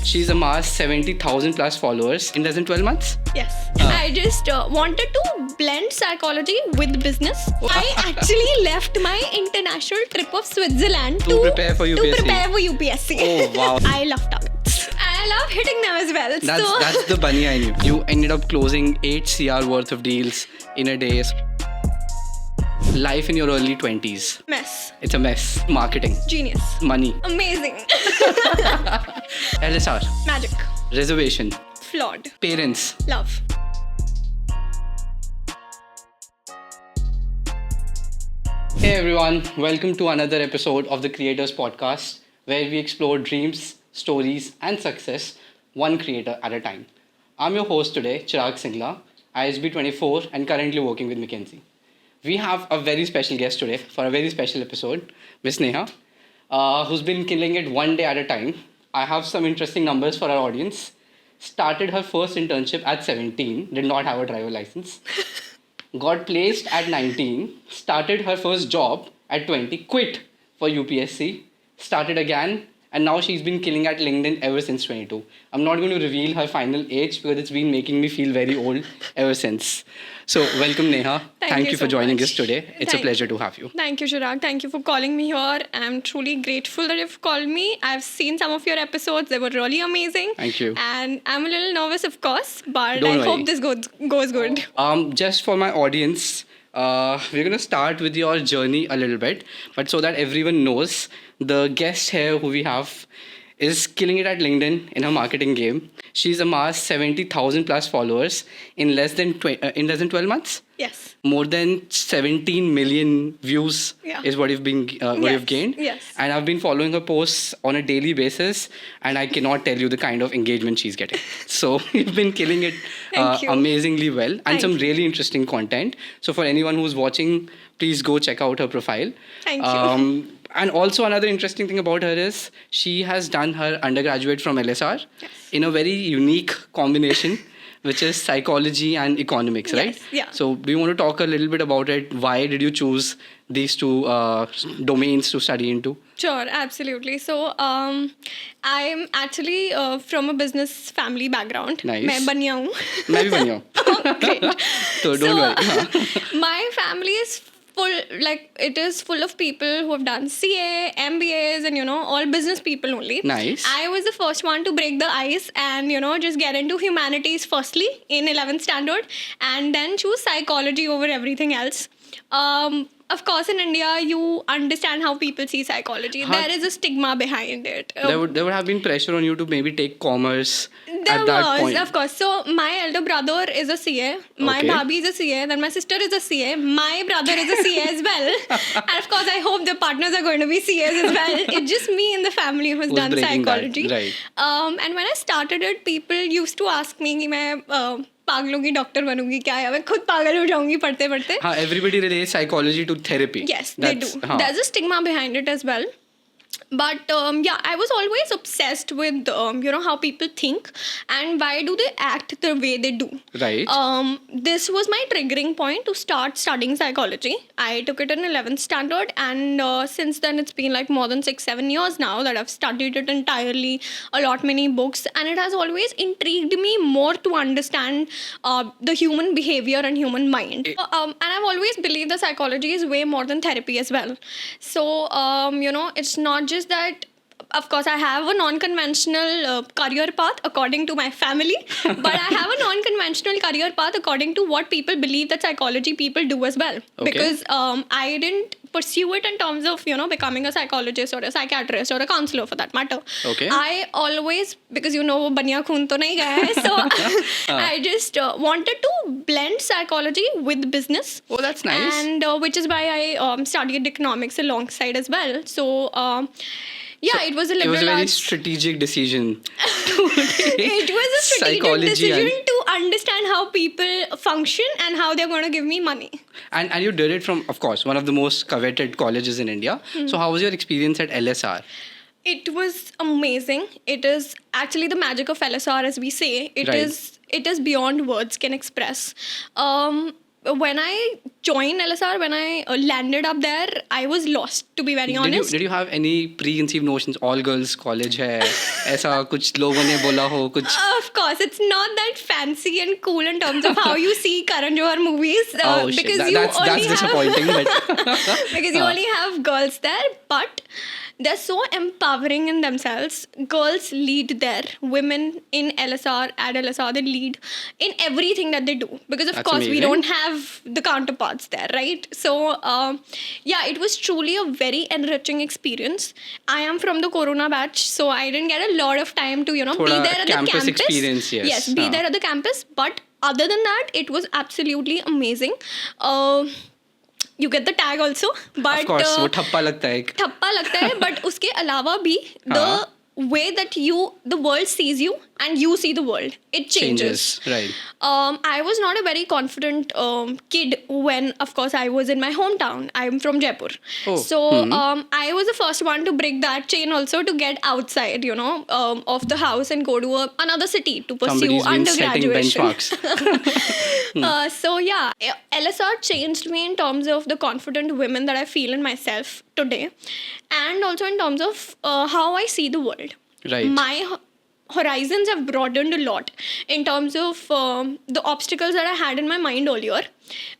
She's amassed 70,000 plus followers in less than 12 months. Yes. I just wanted to blend psychology with business. I actually left my international trip of Switzerland To prepare for UPSC. To prepare for UPSC. Oh, wow. I love targets. I love hitting them as well. That's the bunny I knew. You ended up closing 8 CR worth of deals in a day. Life in your early 20s. Mess. It's a mess. Marketing. Genius. Money. Amazing. LSR. Magic. Reservation. Flawed. Parents. Love. Hey everyone, welcome to another episode of the Creators Podcast, where we explore dreams, stories, and success one creator at a time. I'm your host today, Chirag Singla, ISB 24, and currently working with McKinsey. We have a very special guest today for a very special episode, Miss Neha, who's been killing it one day at a time. I have some interesting numbers for our audience. Started her first internship at 17, did not have a driver license. Got placed at 19, started her first job at 20, quit for UPSC, started again, and now she's been killing at LinkedIn ever since 22. I'm not going to reveal her final age because it's been making me feel very old ever since. So welcome Neha. Thank you for so joining much. us today. It's a pleasure to have you. Thank you, Chirag. Thank you for calling me here. I'm truly grateful that you've called me. I've seen some of your episodes. They were really amazing. Thank you. And I'm a little nervous, of course, but Don't I worry. hope this goes good. Just for my audience, we're going to start with your journey a little bit, but so that everyone knows, the guest here who we have is killing it at LinkedIn in her marketing game. She's amassed 70,000 plus followers in less than 12 months. Yes. More than 17 million views is what you've gained. Yes. And I've been following her posts on a daily basis, and I cannot tell you the kind of engagement she's getting. So you've been killing it Thank you. amazingly well, and Thank some you. really interesting content. So for anyone who's watching, please go check out her profile. Thank you. And also another interesting thing about her is she has done her undergraduate from LSR in a very unique combination, which is psychology and economics, right? Yes, yeah. So do you want to talk a little bit about it? Why did you choose these two domains to study into? Sure, absolutely. So, I'm actually from a business family background. Nice. मैं बनिया हूँ. मैं भी बनिया हूँ. Great. So don't worry. My family is full of people who have done CA, MBAs, and all business people only. Nice. I was the first one to break the ice and just get into humanities firstly in 11th standard, and then choose psychology over everything else. Of course, in India, you understand how people see psychology. There is a stigma behind it. There would have been pressure on you to maybe take commerce There at that was, point. of course. So my elder brother is a CA, my Okay. bhabhi is a CA, then my sister is a CA, my brother is a CA as well. And of course, I hope their partners are going to be CAs as well. It's just me in the family who's done breaking that, psychology. right. And when I started it, people used to ask me कि मैं पागलों की doctor बनूंगी क्या है मैं खुद पागल हो जाऊंगी पढ़ते पढ़ते. Everybody relates psychology to therapy. Yes, they do. There's a stigma behind it as well. But I was always obsessed with how people think and why do they act the way they do. Right. This was my triggering point to start studying psychology. I took it in 11th standard, and since then it's been like more than 6-7 years now that I've studied it entirely, many books, and it has always intrigued me more to understand the human behavior and human mind. And I've always believed that psychology is way more than therapy as well. So it's not just that. Of course, I have a non-conventional career path according to my family, but I have a non-conventional career path according to what people believe that psychology people do as well. Okay. Because I didn't pursue it in terms of, becoming a psychologist or a psychiatrist or a counselor for that matter. Okay. I always, because वो बनिया खून तो नहीं गया है, so I just wanted to blend psychology with business. Oh, that's nice. And which is why I studied economics alongside as well. So, it was a liberal It was a very arts. strategic decision. It was a strategic Psychology decision and- to understand how people function and how they're going to give me money. And you did it from, of course, one of the most coveted colleges in India. So how was your experience at LSR? It was amazing. It is actually the magic of LSR, as we say. It Right. is beyond words can express. Right. I joined LSR, when I landed up there, I was lost, to be very honest. Did you have any preconceived notions? All girls college है, ऐसा कुछ लोगों ने बोला हो कुछ? Of course, it's not that fancy and cool in terms of how you see Karan Johar movies. Oh shit, Because you that's only disappointing. have But because you only have girls there, but they're so empowering in themselves. Girls lead there. Women in LSR, at LSR, they lead in everything that they do. Because of That's course we amazing. don't have the counterparts there, right? So yeah, it was truly a very enriching experience. I am from the Corona batch, so I didn't get a lot of time to be Thoda there at the campus campus. experience, yes. Be हाँ. there at the campus. But other than that, it was absolutely amazing. You get the tag also, but Of course, वो ठप्पा लगता है एक. ठप्पा लगता है, but उसके अलावा भी हाँ. the way that the world sees you and you see the world, it changes. Right. I was not a very confident kid when, of course, I was in my hometown. I'm from Jaipur. Oh. So I was the first one to break that chain also, to get outside, of the house and go to another city to pursue Somebody's been setting undergraduation. benchmarks. So yeah, LSR changed me in terms of the confident women that I feel in myself today, and also in terms of how I see the world. Right. My horizons have broadened a lot in terms of the obstacles that I had in my mind earlier.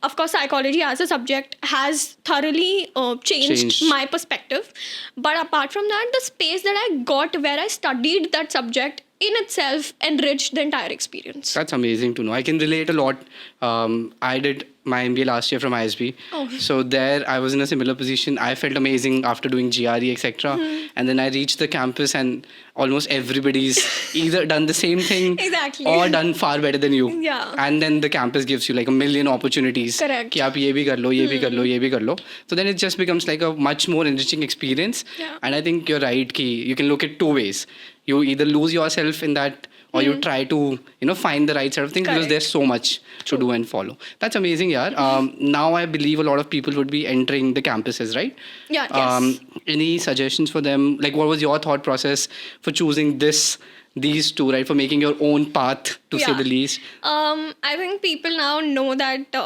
Of course, psychology as a subject has thoroughly changed my perspective. But apart from that, the space that I got where I studied that subject in itself enriched the entire experience. That's amazing to know. I can relate a lot. I did my MBA last year from ISB. Oh. So there I was in a similar position. I felt amazing after doing GRE, etc. And then I reached the campus and almost everybody's either done the same thing Exactly. or done far better than you. Yeah. And then the campus gives you like a million opportunities. Correct. कि आप ये भी कर लो, ये भी कर लो, ये भी कर लो. So then it just becomes like a much more enriching experience. Yeah. And I think you're right कि you can look at two ways. You either lose yourself in that or you try to find the right sort of thing, because Correct. there's so much to do and follow. That's amazing, yaar. Now I believe a lot of people would be entering the campuses, right? Yeah, yes. Any suggestions for them? Like, what was your thought process for choosing these two, right? For making your own path, to say Yeah. the least. I think people now know that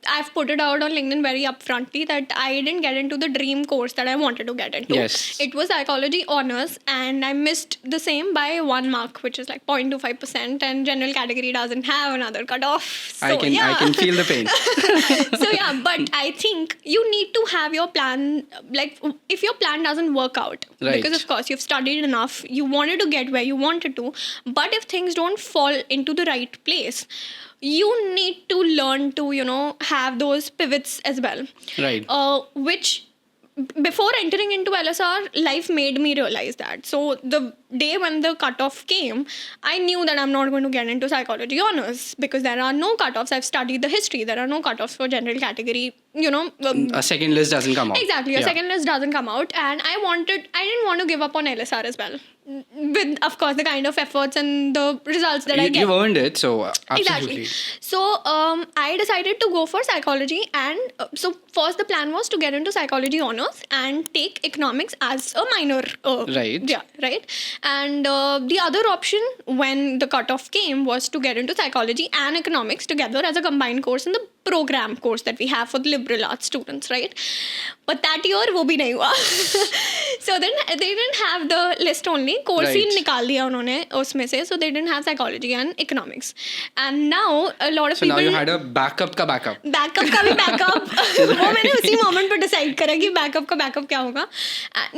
I've put it out on LinkedIn very upfrontly that I didn't get into the dream course that I wanted to get into. Yes. It was psychology honors, and I missed the same by 1 mark, which is like 0.25%, and general category doesn't have another cutoff. So, I can feel the pain. So yeah, but I think you need to have your plan. Like, if your plan doesn't work out, Right. because of course you've studied enough, you wanted to get where you wanted to, but if things don't fall into the right place, you need to learn to have those pivots as well. Right. Which before entering into LSR, life made me realize that. So the day when the cutoff came, I knew that I'm not going to get into psychology honors because there are no cutoffs. I've studied the history. There are no cutoffs for general category. A second list doesn't come out. Exactly. A Yeah. second list doesn't come out. And I didn't want to give up on LSR as well. With, of course, the kind of efforts and the results that I get. You've earned it, so absolutely. Exactly. So I decided to go for psychology, and so first the plan was to get into psychology honors and take economics as a minor. Right. Yeah, right. And the other option when the cutoff came was to get into psychology and economics together as a combined course in the program course that we have for the liberal arts students, right? But that year वो भी नहीं हुआ. So then they didn't have the list only. Course he Right. निकाल दिया उन्होंने उसमें से. So they didn't have psychology and economics. And now a lot of So people. now you had a backup का backup. बैकअप का भी backup वो मैंने उसी मोमेंट पर डिसाइड करा कि बैकअप का बैकअप क्या होगा.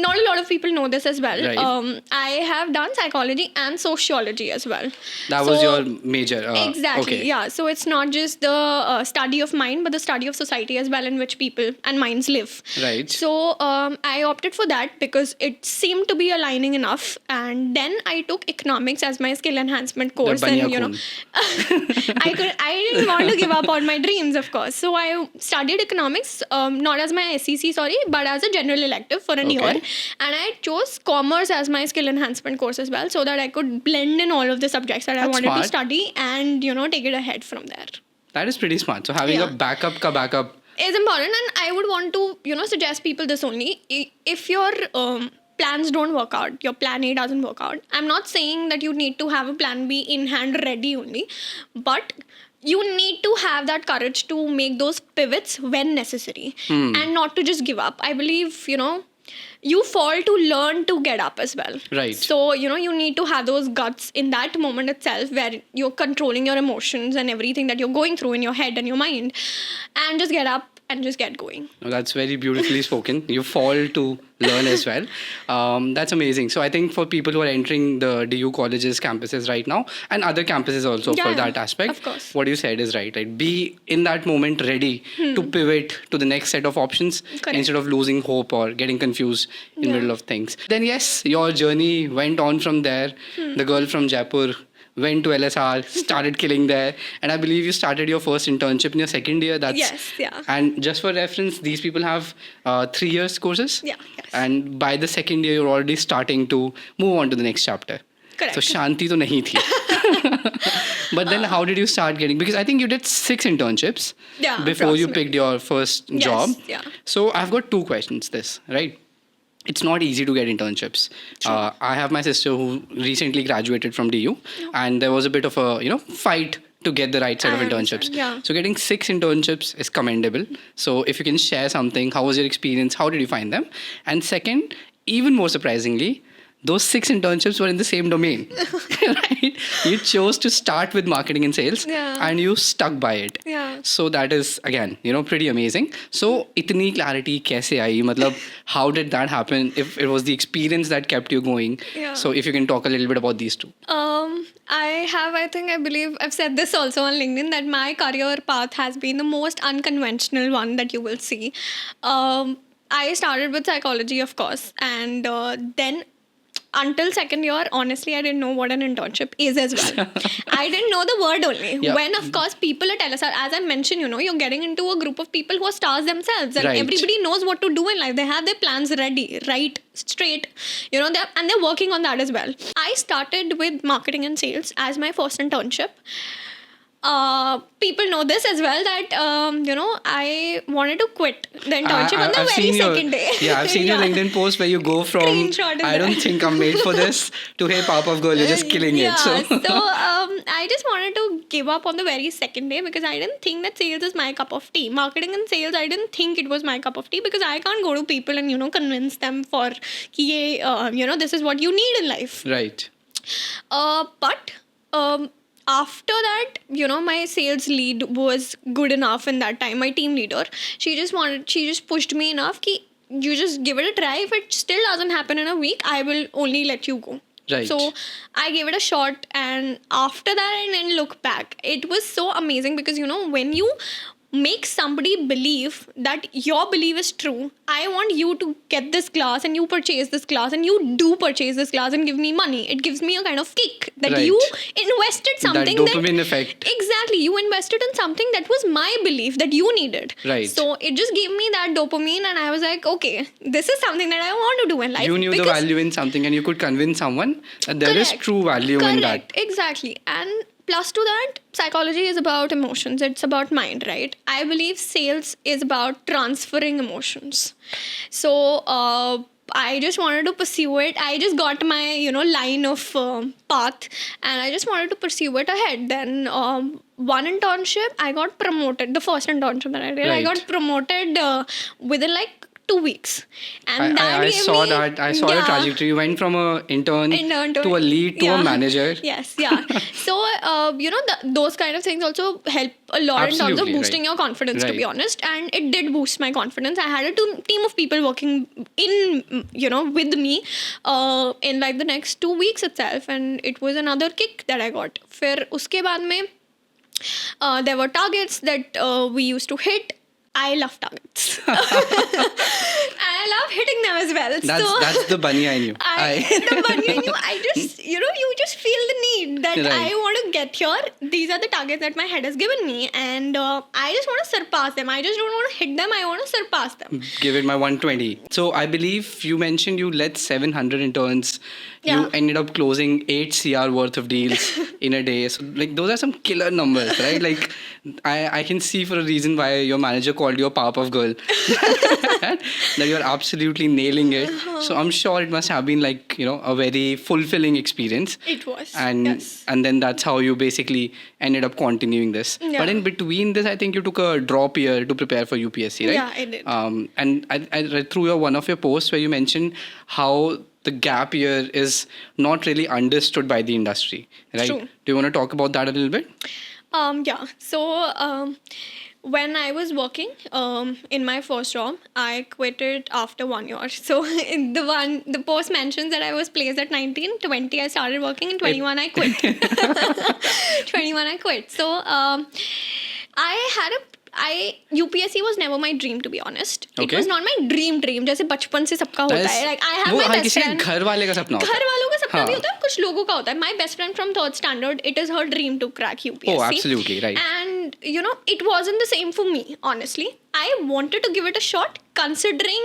Not a lot of people know this as well. Right. I have done psychology and sociology as well. That was So- your major. Exactly. Okay. Yeah. So it's not just the study of mind, but the study of society as well, in which people and minds live. Right. So I opted for that because it seemed to be aligning enough, and then I took economics as my skill enhancement course, baniya and I didn't want to give up on my dreams, of course. So I studied economics, not as my SEC, but as a general elective for an Okay. year, and I chose commerce as my skill enhancement course as well, so that I could blend in all of the subjects that I That's wanted smart. to study and take it ahead from there. That is pretty smart. So having a Yeah. backup ka backup. Is important, and I would want to suggest people this only. If your plans don't work out, your plan A doesn't work out, I'm not saying that you need to have a plan B in hand ready only, but you need to have that courage to make those pivots when necessary and not to just give up. I believe, you fall to learn to get up as well. Right. So, you need to have those guts in that moment itself where you're controlling your emotions and everything that you're going through in your head and your mind, and just get up and just get going. No, that's very beautifully spoken. You fall to learn as well. That's amazing. So I think for people who are entering the DU colleges, campuses right now, and other campuses also Yeah, for that aspect, of course. what you said is right. Right, be in that moment ready to pivot to the next set of options Correct. instead of losing hope or getting confused in Yeah. middle of things. Then yes, your journey went on from there. The girl from Jaipur went to LSR, started killing there, and I believe you started your first internship in your second year. That's Yes, yeah. And just for reference, these people have 3 years courses. Yeah, yes. And by the second year, you're already starting to move on to the next chapter. Correct. So Shanti to nahi thi. But then how did you start getting, because I think you did 6 internships Yeah, before you approximately. picked your first Yes, job. yeah. So I've got 2 questions right? It's not easy to get internships. I have my sister who recently graduated from DU, and there was a bit of a fight to get the right set I of internships. understand, yeah. So getting 6 internships is commendable. So if you can share something, how was your experience? How did you find them? And second, even more surprisingly, those 6 internships were in the same domain, right? You chose to start with marketing and sales, Yeah. and you stuck by it. Yeah. So that is again, pretty amazing. So itni clarity kaise aayi? Matlab, how did that happen? If it was the experience that kept you going. Yeah. So if you can talk a little bit about these 2. I believe I've said this also on LinkedIn that my career path has been the most unconventional one that you will see. I started with psychology, of course, and then until second year, honestly, I didn't know what an internship is as well. I didn't know the word only. Yeah. When, of course, people at LSR, as I mentioned, you're getting into a group of people who are stars themselves, and Right. everybody knows what to do in life. They have their plans ready, right, straight, they're working on that as well. I started with marketing and sales as my first internship. People know this as well that I wanted to quit the internship on the I've very seen your- second day. Yeah, I've seen your Yeah. LinkedIn post where you go from Screenshot is I don't there. think I'm made for this to hey Powerpuff Girl, you're just killing Yeah, it. So I just wanted to give up on the very second day because I didn't think that sales is my cup of tea. Marketing and sales, I didn't think it was my cup of tea because I can't go to people and convince them for ki ye, this is what you need in life. right. But after that, my sales lead was good enough in that time. My team leader, she just pushed me enough ki you just give it a try. If it still doesn't happen in a week, I will only let you go. Right. So I gave it a shot, and after that, I didn't look back. It was so amazing because when you make somebody believe that your belief is true, I want you to get this class and you purchase this class and you do purchase this class and give me money. It gives me a kind of kick that Right. you invested something that dopamine effect. Exactly. You invested in something that was my belief that you needed. Right. So it just gave me that dopamine, and I was like, okay, this is something that I want to do in life. You knew the Because- value in something and you could convince someone that there is Correct. true value in that. Correct. Exactly. And plus to that, psychology is about emotions. It's about mind, right? I believe sales is about transferring emotions. So I just wanted to pursue it. I just got my line of path, and I just wanted to pursue it ahead. Then one internship, I got promoted. The first internship that I did, I Right. got promoted within like 2 weeks, and that I gave saw me- that. I saw the Yeah. trajectory. You went from a intern to a lead to a yeah. manager. Yes, yeah. So, those kind of things also help a lot in terms of Absolutely, boosting right. your confidence, to be Right. honest. And it did boost my confidence. I had a team of people working with me in like the next 2 weeks itself. And it was another kick that I got. फिर उसके बाद में there were targets that we used to hit. I love targets. And I love hitting them as well. That's the bunny I knew. The bunny I knew. I just, you just feel the need that Right. I want to get here. These are the targets that my head has given me, and I just want to surpass them. I just don't want to hit them. I want to surpass them. Give it my 120. So I believe you mentioned you led 700 interns. You Yeah. ended up closing 8 CR worth of deals in a day. So like those are some killer numbers, right? Like I can see for a reason why your manager called you a Powerpuff Girl. that you're absolutely nailing it. So I'm sure it must have been like, a very fulfilling experience. It was. And Yes. and then that's how you basically ended up continuing this. Yeah. But in between this, I think you took a drop year to prepare for UPSC, right? Yeah, I did. And I read through one of your posts where you mentioned how the gap year is not really understood by the industry, right? True. Do you want to talk about that a little bit? Yeah. So when I was working in my first job, I quit it after 1 year. So the post mentions that I was placed at 19, 20 I started working, and 21 I quit. 21 I quit. So UPSC was never my dream, to be honest. It Okay. was not my dream. जैसे बचपन से सबका होता है. Like I have वो my her best किसी के friend. घर वाले का सपना होता घर है. वालों का सपना भी हाँ. होता है, कुछ लोगों का होता है. My best friend from third standard, it is her dream to crack UPSC. Oh, absolutely, right. And it wasn't the same for me, honestly. I wanted to give it a shot, considering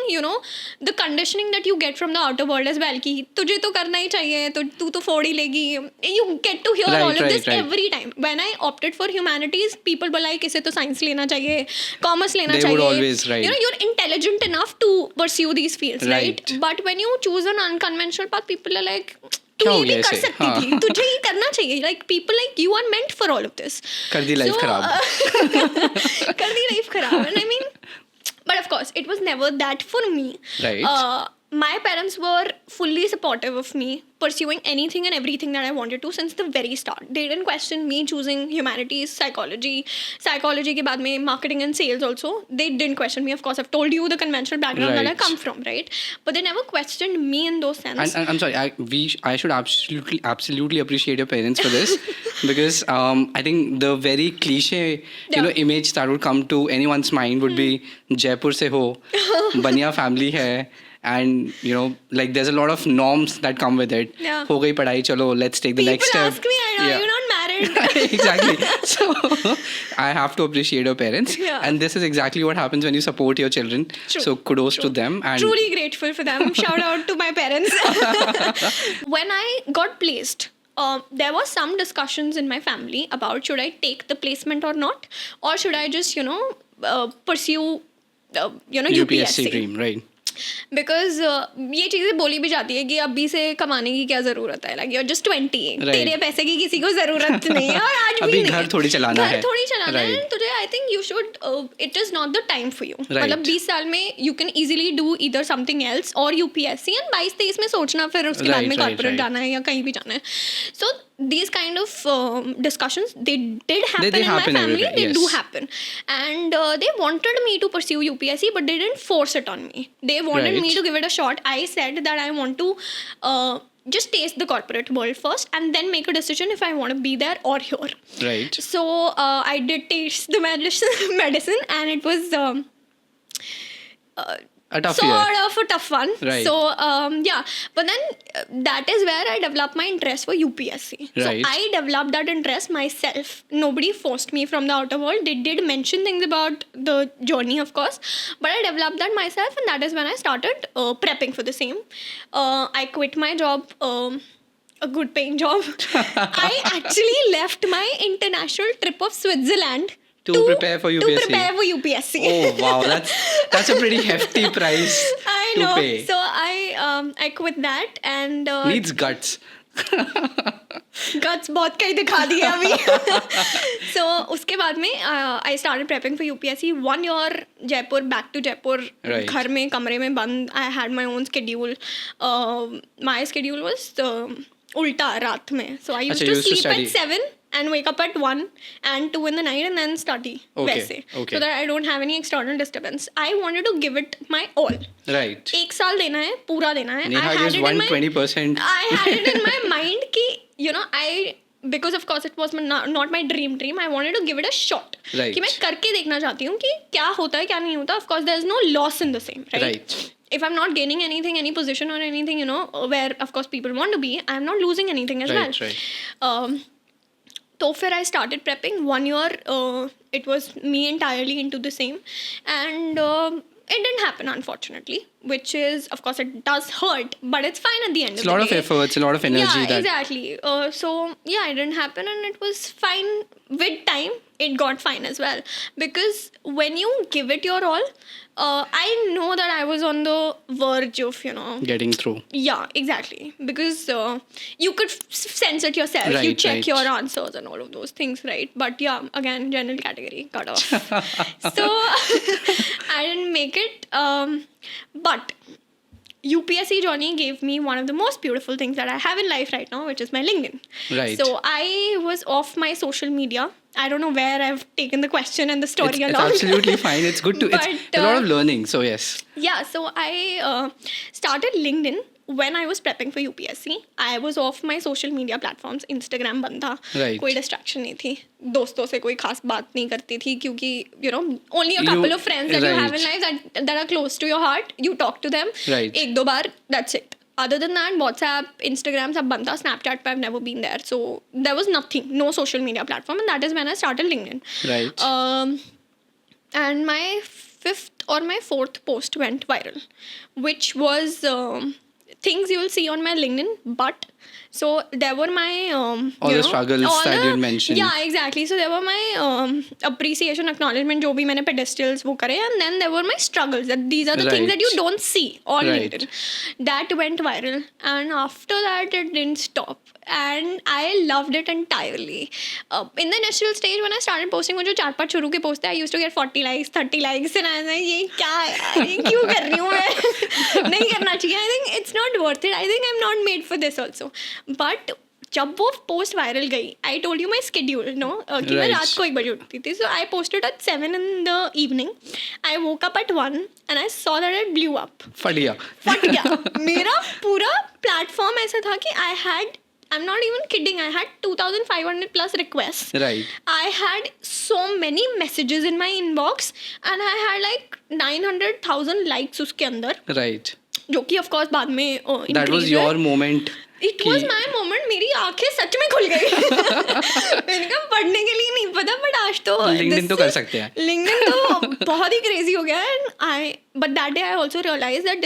the conditioning that you get from the outer world as well. कि तुझे तो करना ही चाहिए, तो तू तो फोड़ ही लेगी. You get to hear Right, all of right, this right. every time. When I opted for humanities, people were like, इसे तो science लेना चाहिए, commerce लेना They चाहिए. would always, right. You're intelligent enough to pursue these fields, right? Right. But when you choose an unconventional path, people are like, तू क्या ये हो भी गया कर इसे? सकती हाँ. थी, तुझे ही करना चाहिए. Like people like you are meant for all of this. कर दी life खराब. कर दी life खराब. And I mean, but of course, it was never that for me. Right. My parents were fully supportive of me pursuing anything and everything that I wanted to since the very start. They didn't question me choosing humanities, psychology के बाद में marketing and sales also. They didn't question me. Of course, I've told you the conventional background that I Right. come from, right? But they never questioned me in those sense. And I'm sorry, I should absolutely appreciate your parents for this because I think the very cliche Yeah. image that would come to anyone's mind would be Jaipur se ho, baniya family hai, and like there's a lot of norms that come with it. Yeah. हो गई पढ़ाई, चलो let's take the People next step. ask me, are you not married? Exactly. So I have to appreciate your parents, Yeah. and this is exactly what happens when you support your children. True, So kudos to true. them. And Truly grateful for them. Shout out to my parents. When I got placed, there was some discussions in my family about should I take the placement or not, or should I just pursue UPSC. dream, right? Because ये चीज़ें बोली भी जाती है कि अभी से कमाने की क्या ज़रूरत है. लाइक यू आर जस्ट 20, तेरे पैसे की किसी को ज़रूरत नहीं है और आज अभी भी नहीं. घर थोड़ी चलाना है. घर थोड़ी चलाना है. Right. तुझे I think you should, it is not the time for you. Right. मतलब 20 साल में you can easily do either something else और UPSC, एंड 22-23 में सोचना फिर उसके बाद में Right, कॉर्पोरेट right. जाना है या कहीं भी जाना है. सो these kind of discussions, they did happen They in happen my family. everywhere, They do yes. happen, and they wanted me to pursue UPSC, but they didn't force it on me. They wanted me Right. to give it a shot. I said that I want to just taste the corporate world first, and then make a decision if I want to be there or here. Right. So I did taste the medicine, and it was A tough sort year. of a tough one. Right. So yeah, but then that is where I developed my interest for UPSC. Right. So I developed that interest myself. Nobody forced me from the outer world. They did mention things about the journey, of course, but I developed that myself, and that is when I started prepping for the same. I quit my job. A good paying job. I actually left my international trip of Switzerland To prepare for To UPSC. prepare for UPSC. Oh wow, that's a pretty hefty price I to know. pay. So I quit that, and Needs guts. guts बहुत कहीं दिखा दिए अभी. So उसके बाद में I started prepping for UPSC. 1 year Jaipur, back to Jaipur. Right. घर में कमरे में बंद. I had my own schedule. My schedule was उल्टा रात में. So I used अच्छा, to you used to sleep study. at 7 and wake up at 1 and 2 in the night, and then study. Okay, वैसे. okay. So that I don't have any external disturbance. I wanted to give it my all. Right. 1 साल देना है, पूरा देना है. Neha gives 120%. I had it in my mind कि because of course it was not my dream. I wanted to give it a shot. Right. कि मैं करके देखना चाहती हूँ कि क्या होता है क्या नहीं होता. Of course there is no loss in the same, right? Right. If I'm not gaining anything, any position or anything, where of course people want to be, I'm not losing anything as Right, well. right. तो फिर I started prepping. 1 year, it was me entirely into the same, and it didn't happen, unfortunately, which is, of course, it does hurt, but it's fine at the end It's of a lot the of day. efforts, a lot of energy. Yeah, exactly. So yeah, it didn't happen, and it was fine. With time, it got fine as well, because when you give it your all, I know that I was on the verge of, Getting through. yeah, exactly, because you could sense it yourself. You Right, check right. your answers and all of those things, right? But yeah, again, general category cut off. So I didn't make it. But UPSC journey gave me one of the most beautiful things that I have in life right now, which is my LinkedIn. Right. So I was off my social media. I don't know where I've taken the question and the story It's along. absolutely fine. It's good to. But, It's a lot of learning. So yes. Yeah, so I started LinkedIn when I was prepping for UPSC. I was off my social media platforms. Instagram बंद था. Right. कोई distraction नहीं थी. दोस्तों से कोई खास बात नहीं करती थी, क्योंकि only a couple of friends that you have in Right. life that are close to your heart. You talk to them. Right. एक दो बार, that's it. Other than that, WhatsApp, Instagram सब बंद था. Snapchat पे I've never been there. So there was nothing, no social media platform, and that is when I started LinkedIn. Right. And my 5th or my 4th post went viral, which was things you will see on my LinkedIn. But so there were my All the struggles all that the- you'd mentioned. Yeah, exactly. So there were my appreciation, acknowledgement, जो भी मैंने pedestals वो करे, and then there were my struggles. That these are the things that you Right. don't see on Right. LinkedIn. That went viral, and after that it didn't stop. And I loved it entirely. In the initial stage when I started posting, वो जो 4-5 शुरू के post थे, I used to get 40 likes, 30 likes, and I was like, ये क्या है यार, ये क्यों कर रही हूँ मैं? नहीं करना चाहिए. I think it's not worth it. I think I'm not made for this also. But जब वो पोस्ट वायरल गई, I told you my schedule no कि मैं Right. रात को 1 बजे उठती थी. So I posted at 7 in the evening. I woke up at 1 and I saw that it blew up. फट गया. फट गया. मेरा पूरा प्लेटफॉर्म ऐसा था कि I had, I'm not even kidding, I had 2,500 plus requests. Right. I had so many messages in my inbox and I had like 900,000 likes उसके अंदर, Right. जो कि of course बाद में That was increase your हुए. moment. It was my moment. मेरी आंखें सच में खुल गई. मैंने कहा पढ़ने के लिए नहीं पता, बट आज तो LinkedIn तो कर सकते हैं. LinkedIn तो बहुत ही crazy हो गया है. But that day I also realized that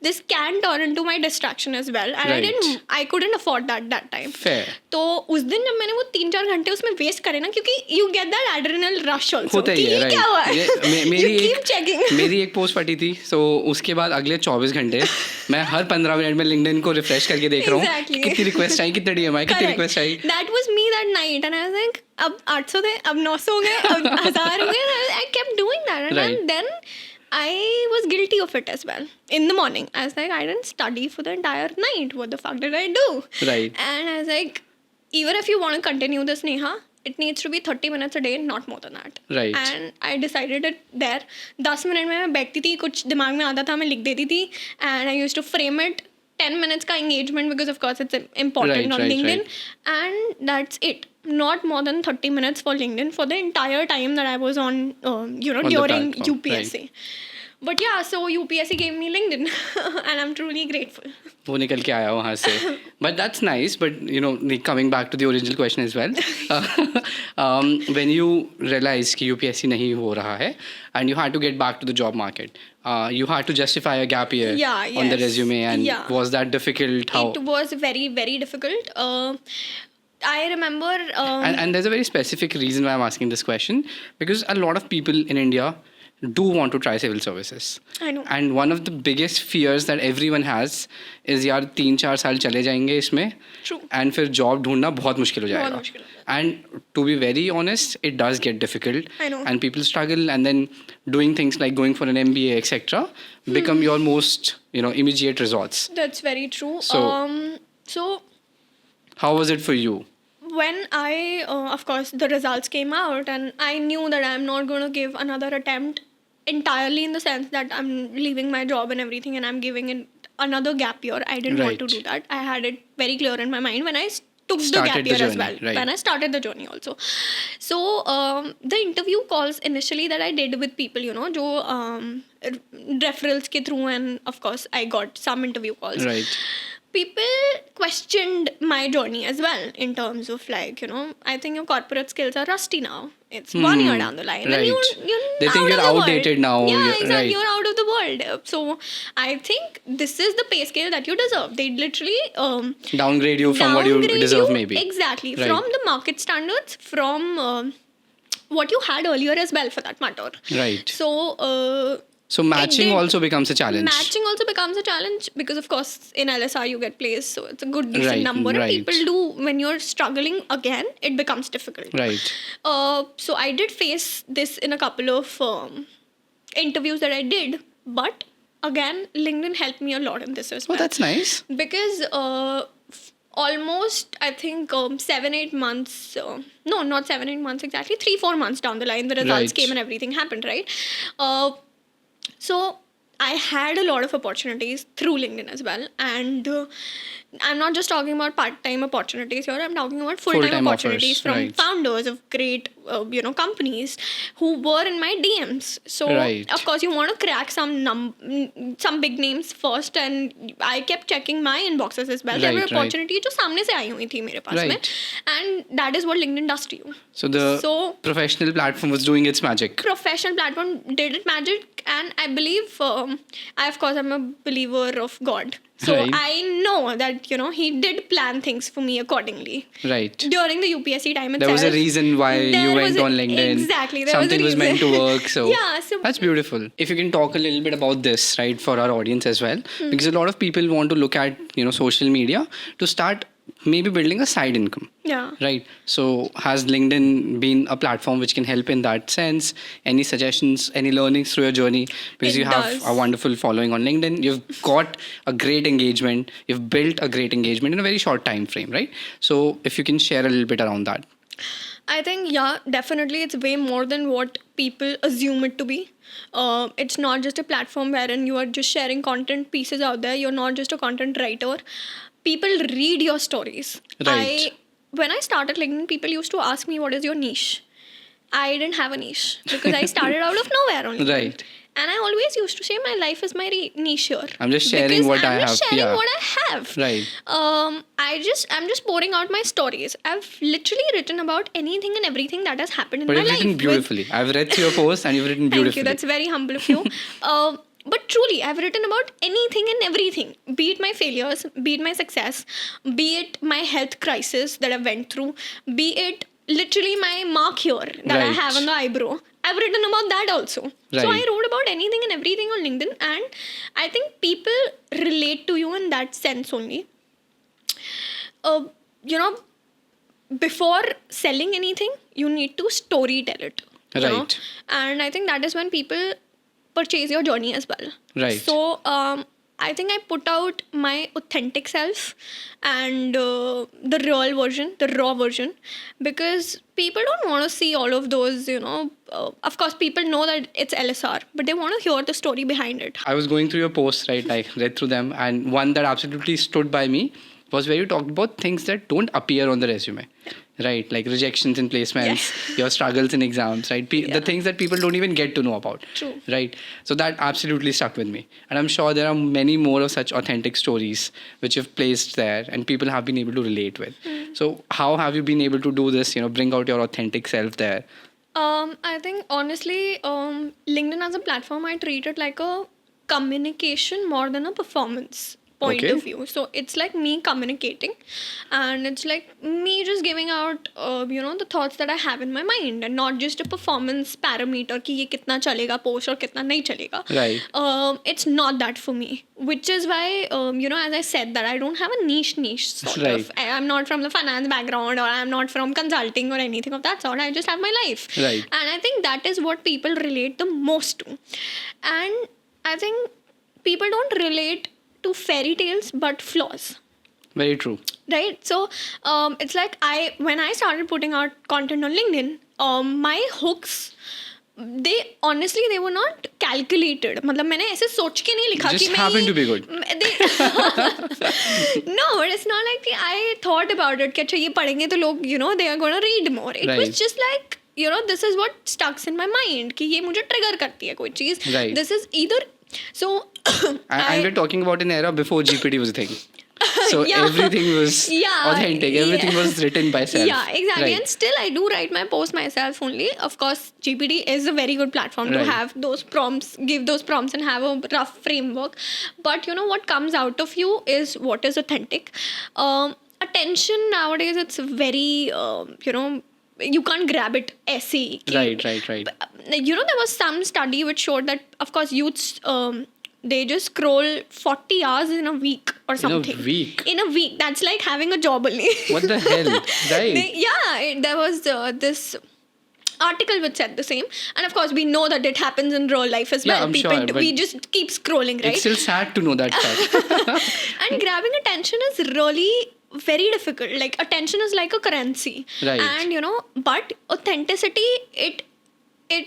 this can turn into my distraction as well, and Right. I couldn't afford that time. Fair. तो उस दिन जब मैंने वो 3-4 घंटे उसमें वेस्ट करे ना, क्योंकि you get that adrenal rush also. होता ही कि है. ये क्या हुआ Right. है? मेरी You keep checking. मेरी एक पोस्ट फटी थी. So उसके बाद अगले 24 घंटे मैं हर 15 मिनट में LinkedIn को रिफ्रेश करके देख रहा हूँ. Exactly. कितनी रिक्वेस्ट आई, कितनी DM आई, कितनी Correct. Request I. That was me that night, and I was like, अब 800 थे, अब 900 हो गए, अब 1000 हो गए. I kept doing that, and Right. then I was guilty of it as well. In the morning, I was like, I didn't study for the entire night. What the fuck did I do? Right. And I was like, even if you want to continue this, Neha, it needs to be 30 minutes a day, not more than that. Right. And I decided it there. 10 minute में मैं बैठती थी, कुछ दिमाग में आता था, मैं लिख देती थी. And I used to frame it 10 minutes का engagement, because of course it's important Right, on right, LinkedIn. right. And that's it. Not more than 30 minutes for LinkedIn for the entire time that I was on, On the during platform, UPSC. But yeah, so UPSC gave me LinkedIn and I'm truly grateful. वो निकल के आया वहाँ से. But that's nice. But coming back to the original question as well, when you realized कि UPSC नहीं हो रहा है and you had to get back to the job market, you had to justify a gap year Yeah, on the yes. resume, and Yeah. was that difficult? How? It was very, very difficult. I remember. And there's a very specific reason why I'm asking this question, because a lot of people in India do want to try civil services. I know. And one of the biggest fears that everyone has is यार 3-4 साल चले जाएंगे इसमें, True. and फिर job ढूंढना बहुत मुश्किल हो जाएगा. मुश्किल हो And to be very honest, it does get difficult. I know. And people struggle, and then doing things like going for an MBA, etc., become your most immediate resorts. That's very true. So How was it for you? when I, of course, the results came out, and I knew that I'm not going to give another attempt entirely, in the sense that I'm leaving my job and everything, and I'm giving it another gap year. I didn't want to Right. do that. I had it very clear in my mind when I took the Started gap the year as journey, well. right. When I started the journey also. So the interview calls initially that I did with people, जो referrals के through, and of course I got some interview calls. Right. people questioned my journey as well in terms of like, I think your corporate skills are rusty now. It's 1 year down the line. And Right. you're They think out you're of the world. outdated now. Yeah, You're- exactly. right. You're out of the world. So I think this is the pay scale that you deserve. They literally Downgrade you from what you downgrade deserve, you, maybe. Exactly. Right. From the market standards, from what you had earlier as well, for that matter. Right. So So matching did- also becomes a challenge. matching also becomes a challenge because, of course, in LSR you get placed, so it's a good decent Right, number. And right. people do, when you're struggling again, it becomes difficult. Right. So I did face this in a couple of interviews that I did, but again, LinkedIn helped me a lot in this as Oh, well. that's nice. Because almost, I think, 7-8 months, no, not 7-8 months exactly, 3-4 months down the line, the results Right. came and everything happened, right? So I had a lot of opportunities through LinkedIn as well. And I'm not just talking about part-time opportunities here. I'm talking about full-time Full-time opportunities offers, from right. founders of great, companies who were in my DMs. So, Right. of course, you want to crack some big names first. And I kept checking my inboxes as well. There were Right, right. opportunities जो सामने से आई हुई थी मेरे पास में. Right. And that is what LinkedIn does to you. So the So- professional platform was doing its magic. Professional platform did it magic, and I believe I'm a believer of God, so Right. I know that he did plan things for me accordingly Right. during the UPSC time itself. There was a reason why you There went was on LinkedIn. exactly, there Something was was a meant to reason. work. So Yeah, so- that's beautiful. If you can talk a little bit about this, right, for our audience as well, Hmm. because a lot of people want to look at social media to start maybe building a side income. Yeah. Right. So has LinkedIn been a platform which can help in that sense? Any suggestions, any learnings through your journey? Because It you have does. a wonderful following on LinkedIn. You've got a great engagement. You've built a great engagement in a very short time frame, right? So if you can share a little bit around that. I think, yeah, definitely it's way more than what people assume it to be. It's not just a platform wherein you are just sharing content pieces out there. You're not just a content writer. People read your stories. Right. When I started LinkedIn, people used to ask me, what is your niche? I didn't have a niche because I started out of nowhere only. Right. And I always used to say my life is my niche here. I'm just sharing Because what I I'm just have, sharing yeah. what I have. Right. I'm just pouring out my stories. I've literally written about anything and everything that has happened in But my you've life. written beautifully. I've read through your post and you've written Thank beautifully. you. That's very humble of you. But truly, I've written about anything and everything. Be it my failures, be it my success, be it my health crisis that I went through, be it literally my mark here that I Right. have on the eyebrow. I've written about that also. So I Right. wrote about anything and everything on LinkedIn, and I think people relate to you in that sense only. You know, before selling anything, you need to story tell it. you know? Right. And I think that is when people purchase your journey as well. Right. So I think I put out my authentic self and the real version, the raw version, because people don't want to see all of those, of course, people know that it's LSR, but they want to hear the story behind it. I was going through your posts, right? I read through them, and one that absolutely stood by me was where you talked about things that don't appear on the resume, right? Like rejections in placements, your struggles in exams, right? The things that people don't even get to know about, True. right? So that absolutely stuck with me, and I'm sure there are many more of such authentic stories which you've placed there, and people have been able to relate with. So how have you been able to do this? Bring out your authentic self there. I think honestly, LinkedIn as a platform, I treat it like a communication more than a performance point Okay. of view. So it's like me communicating, and it's like me just giving out, the thoughts that I have in my mind, and not just a performance parameter कि ये कितना चलेगा post और कितना नहीं चलेगा. Right. It's not that for me, which is why, as I said, that I don't have a niche sort Right. of. I'm not from the finance background, or I'm not from consulting or anything of that sort. I just have my life. Right. And I think that is what people relate the most to. And I think people don't relate to fairy tales but flaws. Very true. Right? So it's like when I started putting out content on LinkedIn, my hooks, they were not calculated. मतलब मैंने ऐसे सोच के नहीं लिखा Just कि मैं happened to be good. No, but it's not like I thought about it कि अच्छा ये पढ़ेंगे तो लोग they are gonna read more. It was Right. just like this is what stuck in my mind कि ये मुझे trigger करती है कोई चीज़. Right. This is either so And we're talking about an era before GPT was a thing. So Yeah. everything was Yeah, authentic. Everything yeah. was written by self. Yeah, exactly. Right. And still, I do write my post myself only. Of course, GPT is a very good platform to Right. have those prompts, give those prompts, and have a rough framework. But what comes out of you is what is authentic. Attention nowadays, it's very, you can't grab it. Essay. Right. Right. There was some study which showed that, of course, youths. They just scroll 40 hours in a week or something. week? In a week. That's like having a job only. What the hell? Right. There was this article which said the same, and of course we know that it happens in real life as Yeah, well. I'm People sure, but we just keep scrolling, right? It's still sad to know that fact. And grabbing attention is really very difficult. Like, attention is like a currency. Right. And but authenticity, it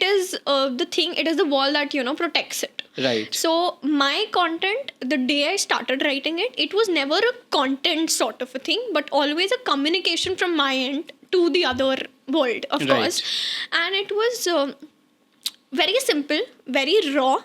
is the thing, it is the wall that protects it. Right. So my content, the day I started writing it, it was never a content sort of a thing, but always a communication from my end to the other world, of Right. course. And it was very simple, very raw.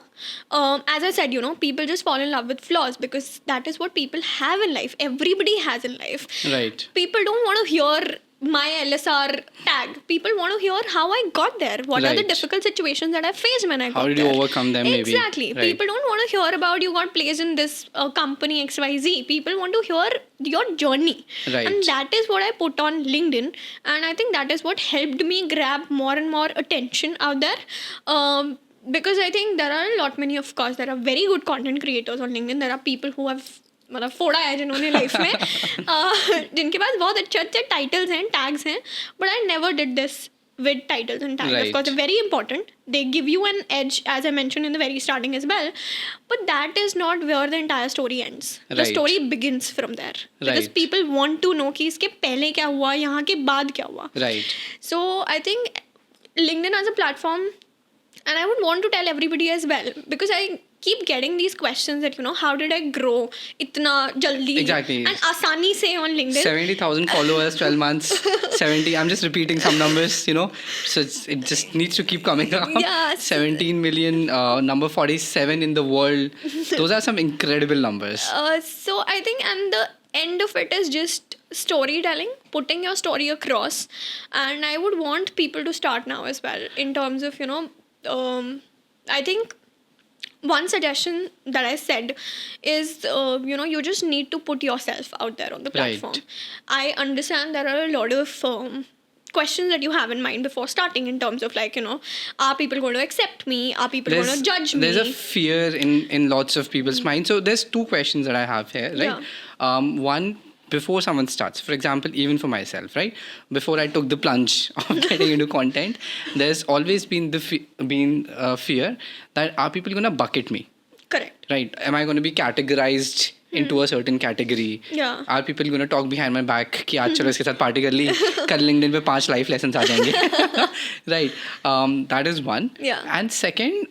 As I said, people just fall in love with flaws because that is what people have in life. Everybody has in life. Right. People don't want to hear my LSR tag. People want to hear how I got there. What are the Right. difficult situations that I faced when I got How did there. you overcome them, maybe? Exactly. Right. People don't want to hear about you got placed in this company XYZ. People want to hear your journey. Right. And that is what I put on LinkedIn. And I think that is what helped me grab more and more attention out there. Because I think there are a lot many, of course, there are very good content creators on LinkedIn. There are people who have मतलब फोड़ा है जिन्होंने life में जिनके पास बहुत अच्छे अच्छे titles हैं टैग्स हैं but I never did this with titles and tags. Right. Of course, they're very important. They give you an edge, as I mentioned in the very starting as well. But that is not where the entire story ends. The Right. story begins from there. Because Right. people want to know कि इसके पहले क्या हुआ, यहाँ के बाद क्या हुआ. Right. So I think LinkedIn as a platform, and I would want to tell everybody as well, because I keep getting these questions that how did I grow इतना जल्दी Exactly. and आसानी से on LinkedIn. 70,000 followers, 12 months, 70. I'm just repeating some numbers, So it just needs to keep coming up. Yes. 17 million, number 47 in the world. Those are some incredible numbers. So I think, and the end of it is just storytelling, putting your story across, and I would want people to start now as well in terms of I think one suggestion that I said is you just need to put yourself out there on the platform. Right. I understand there are a lot of questions that you have in mind before starting in terms of are people going to accept me, are people going to judge me? There's a fear in lots of people's minds. So there's two questions that I have here, right? One, before someone starts, for example, even for myself, right? Before I took the plunge of getting into content, there's always been the fear that are people going to bucket me? Correct. Right. Am I going to be categorized into a certain category? Yeah. Are people going to talk behind my back कि आज चलो इसके साथ party कर ली, कल LinkedIn पे 5 life lessons आ जाएंगे? Right. That is one. Yeah. And second,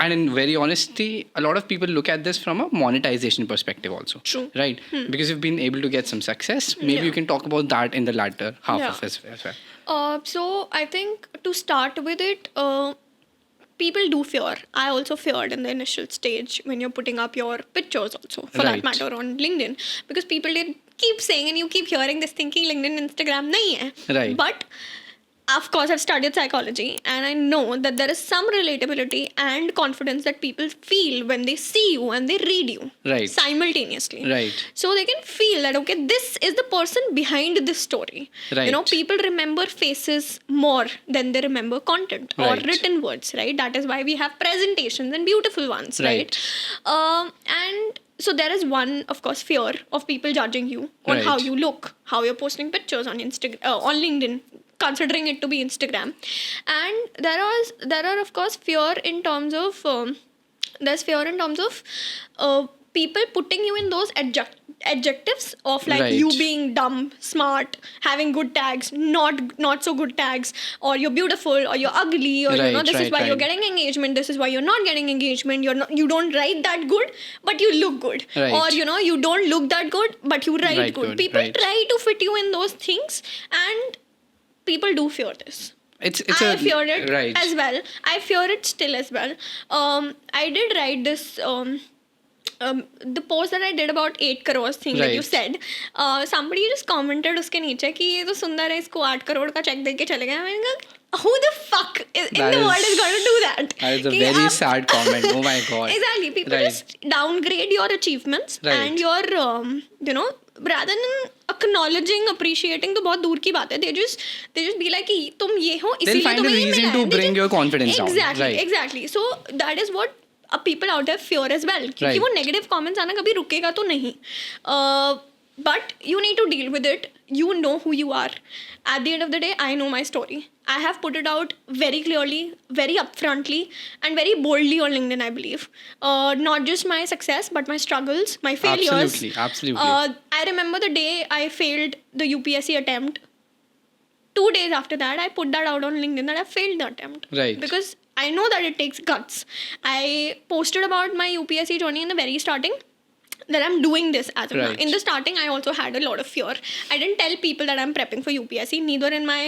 and in very honesty, a lot of people look at this from a monetization perspective also. True. Right. Because you've been able to get some success. Maybe you can talk about that in the latter half Yeah. of this as well. So I think to start with it, people do fear. I also feared in the initial stage when you're putting up your pictures also, for that Right. matter, on LinkedIn. Because people did keep saying, and you keep hearing this thinking LinkedIn, Instagram nahi hai. Right. But of course, I've studied psychology and I know that there is some relatability and confidence that people feel when they see you and they read you Right. simultaneously. Right. So they can feel that, okay, this is the person behind this story. Right. People remember faces more than they remember content or Right. written words, right? That is why we have presentations and beautiful ones, right? And so there is one, of course, fear of people judging you on how Right. you look, how you're posting pictures on on LinkedIn, considering it to be Instagram. And there are of course fear in terms of there's fear in terms of people putting you in those adjectives of like Right. you being dumb, smart, having good tags, not so good tags, or you're beautiful, or you're ugly, or Right, this is right, why you're right. getting engagement, this is why you're not getting engagement, you don't write that good, but you look good, Right. or you don't look that good, but you write Right, good. good, People right. try to fit you in those things, and people do fear this. It's I feared it right. as well. I fear it still as well. I did write this the post that I did about 8 crores thing that you Right. said, somebody just commented उसके नीचे कि ये तो सुंदर है, इसको 8 crore का check दे के चले गए. मैंने कहा, who the fuck in That the world is- is going to do that? That is a कि very आप- sad comment. Oh my god. Exactly. People Right. just downgrade your achievements Right. and your, rather than acknowledging, appreciating, तो बहुत दूर की बात है. They just be like कि तुम ये हो, They'll इसीलिए find a तुम्हें ये reason मिला to है. They bring just- your confidence down. Exactly. Right. Exactly. So that is what people out there fear as well. क्योंकि Right. वो negative comments आना कभी रुकेगा तो नहीं. But you need to deal with it. You know who you are. At the end of the day, I know my story. I have put it out very clearly, very upfrontly, and very boldly on LinkedIn, I believe. Not just my success, but my struggles, my failures. Absolutely. I remember the day I failed the UPSC attempt. 2 days after that, I put that out on LinkedIn that I failed the attempt. Right. Because I know that it takes guts. I posted about my UPSC journey in the very starting, that I'm doing this as of now. Right. In the starting, I also had a lot of fear. I didn't tell people that I'm prepping for UPSC, neither in my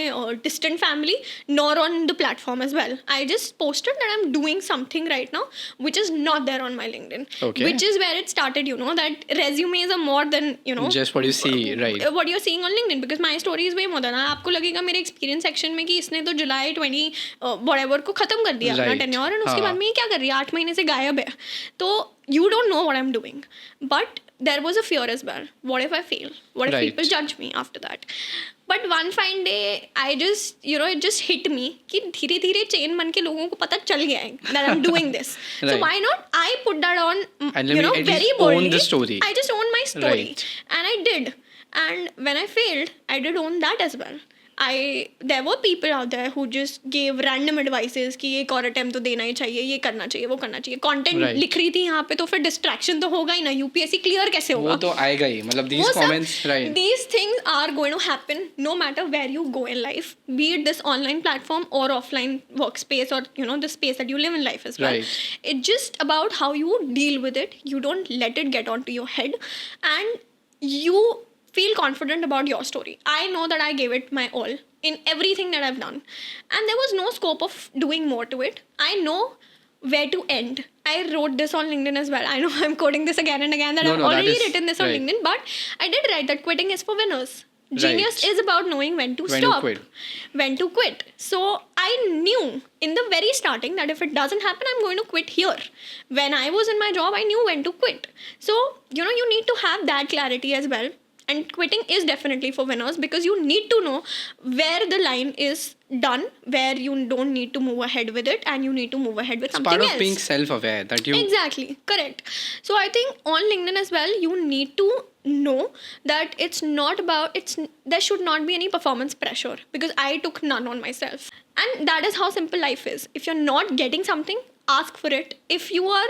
distant family nor on the platform as well. I just posted that I'm doing something right now, which is not there on my LinkedIn. Okay. Which is where it started, that resumes are more than, Just what you see, right. what you're seeing on LinkedIn, because my story is way more than that. आपको लगेगा मेरे experience section में कि इसने तो जुलाई 20 whatever को खत्म कर दिया अपना Right. tenure, और उसके हाँ. बाद में ये क्या कर रही है, 8 महीने से गायब है. तो you don't know what I'm doing, but there was a fear as well. What if I fail? What if Right. people judge me after that? But one fine day, I just, it just hit me कि धीरे धीरे chain बन के लोगों को पता चल गया है that I'm doing this. So Right. why not I put that on, And let me at very least own boldly. the story. I just owned my story. Right. And I did. And when I failed, I did own that as well. There were people out there who just gave random advices कि एक और attempt तो देना ही चाहिए, ये करना चाहिए, वो करना चाहिए. Content Right. लिख रही थी यहाँ पे, तो फिर distraction तो होगा ही ना. UPSC clear कैसे होगा? वो तो आएगा ही. मतलब these वो सब- comments, right. These things are going to happen no matter where you go in life, be it this online platform or offline workspace, or the space that you live in life as well. Right. It's just about how you deal with it. You don't let it get onto your head, and you feel confident about your story. I know that I gave it my all in everything that I've done, and there was no scope of doing more to it. I know where to end. I wrote this on LinkedIn as well. I know I'm quoting this again and again, that No, I've no, that already is- written this on right. LinkedIn, but I did write that quitting is for winners. Genius Right. is about knowing when to When to stop, quit. when to quit. So I knew in the very starting that if it doesn't happen, I'm going to quit here. When I was in my job, I knew when to quit. So, you need to have that clarity as well. And quitting is definitely for winners, because you need to know where the line is done, where you don't need to move ahead with it, and you need to move ahead with It's something part else. of being self-aware that you. Exactly, correct. So I think on LinkedIn as well, you need to know that it's not about, there should not be any performance pressure, because I took none on myself. And that is how simple life is. If you're not getting something, ask for it. If you are,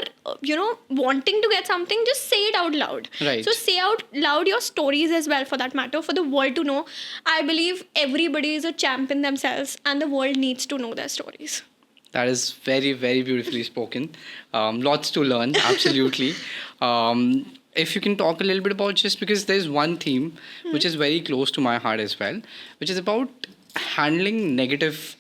wanting to get something, just say it out loud. Right. So say out loud your stories as well, for that matter, for the world to know. I believe everybody is a champ in themselves, and the world needs to know their stories. That is very, very beautifully spoken. Lots to learn, absolutely. If you can talk a little bit about, just because there's one theme which is very close to my heart as well, which is about handling negative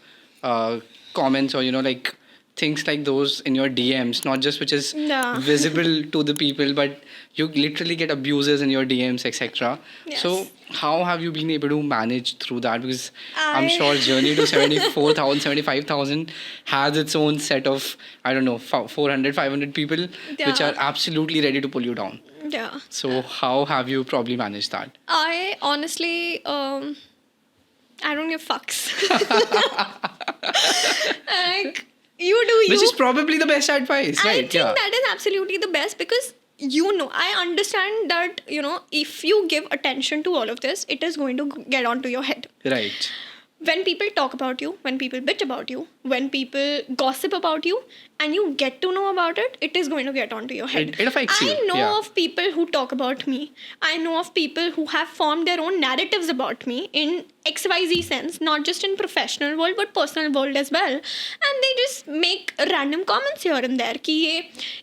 comments, or, like things like those in your DMs, not just which is Yeah. visible to the people, but you literally get abuses in your DMs, etc. Yes. So how have you been able to manage through that? Because I'm I- sure journey to 74,000, 75,000 has its own set of, I don't know, 400, 500 people which Yeah. are absolutely ready to pull you down. Yeah. So how have you probably managed that? I honestly, I don't give fucks. Like, you do you. Which is probably the best advice, I right? think Yeah. that is absolutely the best, because I understand that, if you give attention to all of this, it is going to get onto your head. Right. When people talk about you, when people bitch about you, when people gossip about you, and you get to know about it, it is going to get onto your head. It affects you, I know yeah. of people who talk about me. I know of people who have formed their own narratives about me in XYZ sense, not just in professional world but personal world as well. And they just make random comments here and there कि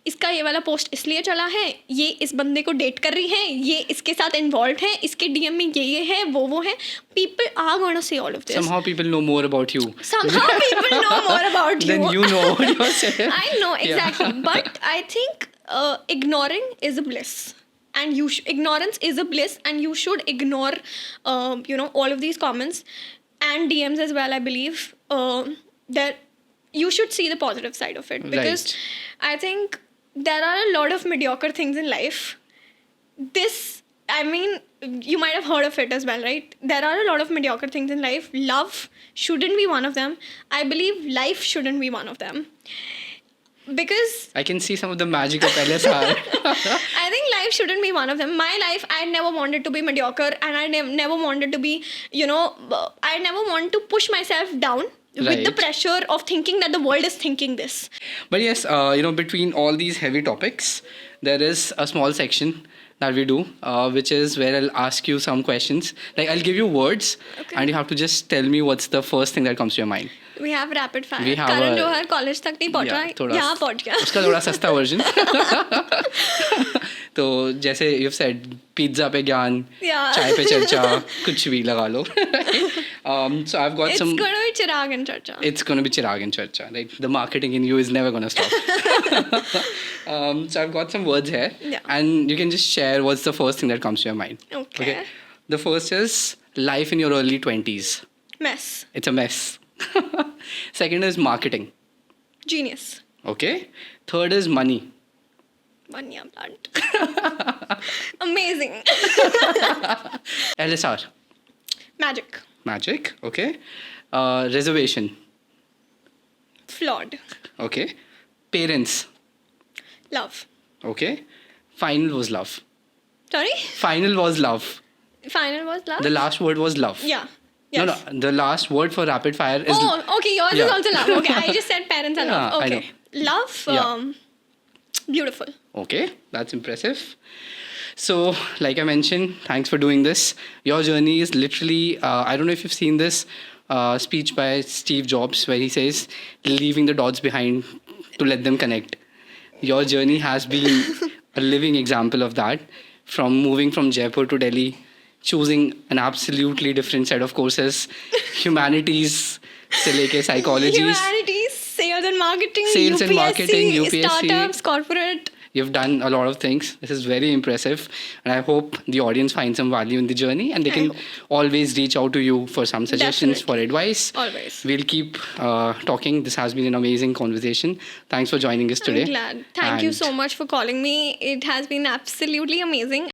इसका ये वाला post इसलिए चला है, ये इस बंदे को डेट कर रही है, ये इसके साथ इन्वॉल्व है, इसके DM में ये है, वो है. People are going to say all of this. Somehow people know more about you. Somehow people know more about you. Then you know about yourself. I know, Yeah. exactly. But I think ignoring is a bliss. And ignorance is a bliss, and you should ignore, all of these comments and DMs as well. I believe that you should see the positive side of it, because Right. I think there are a lot of mediocre things in life. You might have heard of it as well, right? There are a lot of mediocre things in life. Love shouldn't be one of them. I believe life shouldn't be one of them. Because I can see some of the magic of LSR. I think life shouldn't be one of them. My life, I never wanted to be mediocre, and I never wanted to be, I never want to push myself down with the Right. pressure of thinking that the world is thinking this. But yes, between all these heavy topics, there is a small section that we do, which is where I'll ask you some questions. Like, I'll give you words, Okay. and you have to just tell me what's the first thing that comes to your mind. We have rapid fire. We have Karan a- Johar college तक नहीं पहुंच रहा है, थोड़ा यहाँ पहुंच गया. उसका थोड़ा सस्ता वर्जन. तो जैसे यू सेड, पिज्जा पे ज्ञान, Yeah. चाय पे चर्चा, कुछ भी लगा लो. So I've got It's some. going to be Chirag and Charcha. It's going to be Chirag and Charcha. Right? The marketing in you is never going to stop. So I've got some words here. Yeah. And you can just share what's the first thing that comes to your mind. Okay. The first is life in your early 20s. Mess. It's a mess. Second is marketing. Genius. Okay. Third is money. Vanya plant. Amazing. LSR. Magic. Magic. Okay. Reservation. Flawed. Okay. Parents. Love. Okay. Final was love. Sorry? Final was love. Final was love? The last word was love. Yeah. Yes. No, the last word for rapid fire is. Oh, okay. Yours Yeah. is also love. Okay. I just said parents and love. Yeah, I Okay. Love. Yeah. Beautiful. Okay, that's impressive. So, like I mentioned, thanks for doing this. Your journey is literally, I don't know if you've seen this speech by Steve Jobs where he says, leaving the dots behind to let them connect. Your journey has been a living example of that. From moving from Jaipur to Delhi, choosing an absolutely different set of courses, humanities, se leke psychologies. Humanities, sales and marketing, Sales and UPSC, marketing, UPSC. startups, corporate. You've done a lot of things. This is very impressive. And I hope the audience finds some value in the journey, and they can always reach out to you for some suggestions, for advice. Always. We'll keep talking. This has been an amazing conversation. Thanks for joining us today. I'm glad. Thank you And so much for calling me. It has been absolutely amazing.